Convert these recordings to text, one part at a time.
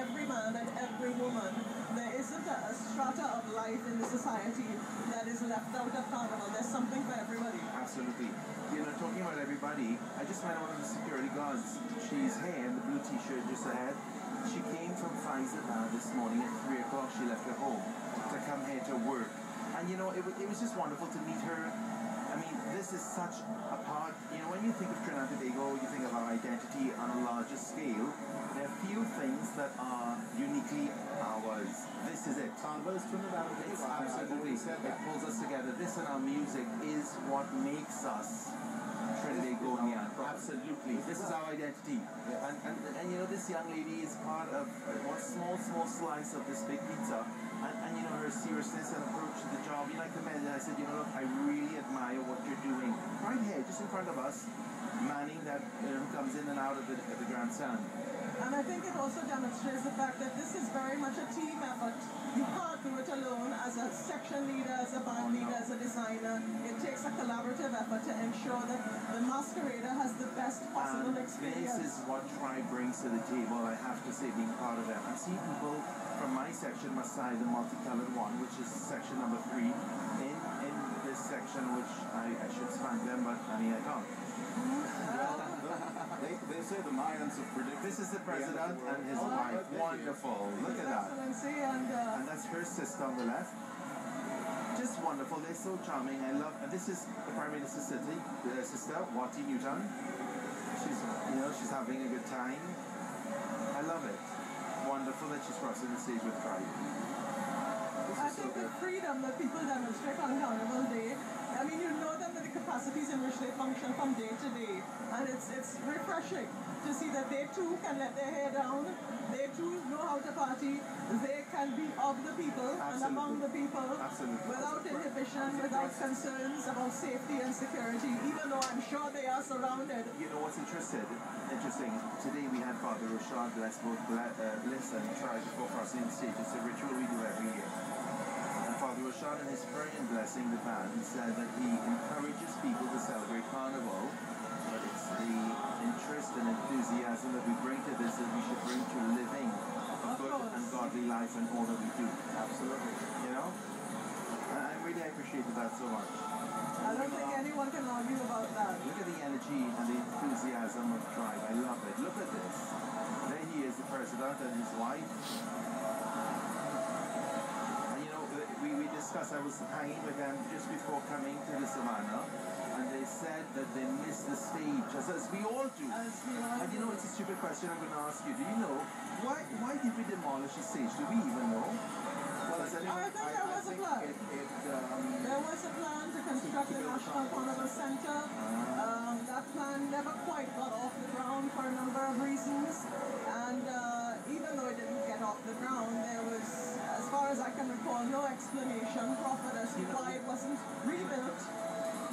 every man and every woman. There isn't a strata of life in the society that is left out of Carnival. There's something for everybody. Absolutely. You know, talking about everybody, I just met one of the security guards. She's here in the blue t-shirt just ahead. She came from Pfizer this morning at 3 o'clock. She left her home to come here to work. And you know, it was just wonderful to meet her. I mean, this is such a part, you know, when you think of Trinidad and Tobago, you think of our identity on a larger scale. There are few things that are uniquely ours. This is it. Carnival is Trinidad and Tobago. Absolutely. It pulls us together. This and our music is what makes us Trinidadian. Absolutely. This is our identity. And you know, this young lady is part of one small slice of this big pizza. And you know, her seriousness and approach to the job, you know, I commended her. I said, you know, look, I really admire what you're doing. Right here, just in front of us, manning that comes in and out of the grandstand. And I think it also demonstrates the fact that this is very much a team effort. You can't do it alone as a section leader, as a band leader, as a designer. It takes a collaborative effort to ensure that the masquerader has the best possible experience. This is what Tribe brings to the table, I have to say, being part of them. I see people from my section must side, the multicolored one, which is section number 3, in this section, which I should spank them, but I mean, I can't. They say the Mayans have predicted. This is the president and his wife. Wonderful. Look at that. And that's her sister on the left. Just wonderful. They're so charming. I love. And this is the Prime Minister's sister, Wati Newton. She's having a good time. I love it. Wonderful that she's crossing the stage with Tribe. I think the freedom that people demonstrate on Carnival Day, I mean, you know them with the capacities in which they function from day to day. And it's refreshing to see that they too can let their hair down, they too know how to party, they can be of the people and among the people without inhibition, without concerns about safety and security, even though I'm sure they are surrounded. You know what's interesting? Today we had Father Rashad bless both Bliss and Tribe before crossing the stage. It's a ritual we do every year. And Father Rashad, in his prayer and blessing the band, said that he encourages people to celebrate Carnival, but it's the interest and enthusiasm that we bring to this that we should bring to living a good and godly life in all that we do. Absolutely. You know? And I really appreciated that so much. I don't think anyone can argue about that. Look at the energy and the enthusiasm of Tribe. I love it. Look at this. There he is, the president and his wife. And you know, we discussed, I was hanging with them just before coming to the Savannah, and they said that they missed the stage, as we all do. And you know, it's a stupid question I'm going to ask you. Do you know, why did we demolish the stage? Do we even know? I think there was a plan. There was a plan to construct the National Carnival Center. That plan never quite got off the ground for a number of reasons. And even though it didn't get off the ground, there was, as far as I can recall, no explanation proffered as to why it wasn't rebuilt.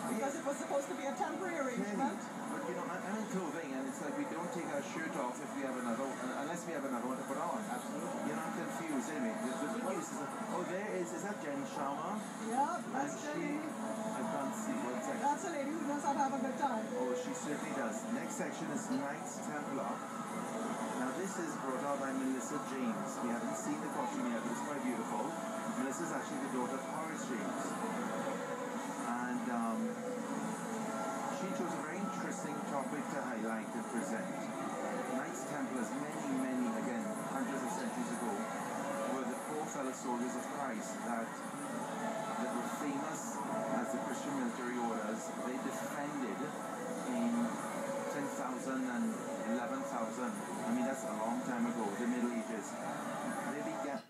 Because it was supposed to be a temporary arrangement. But you know, I'm in clothing, and it's like we don't take our shirt off if we have another, unless we have another one to put on. Absolutely. You know, I'm confused. Anyway, the good news is that, is that Jenny Sharma? Yeah, that's Jenny. I can't see what section. That's a lady who knows how to have a good time. Oh, she certainly does. Next section is Knights Templar. Now this is brought out by Melissa James. We haven't seen the costume yet, but it's quite beautiful. Melissa is actually the daughter of Horace James. And she chose a very interesting topic to highlight and present. Knights Templars, many, again, hundreds of centuries ago, were the four fellow soldiers of Christ that were famous as the Christian military orders. They defended in 10,000 and 11,000. I mean, that's a long time ago, the Middle Ages. They began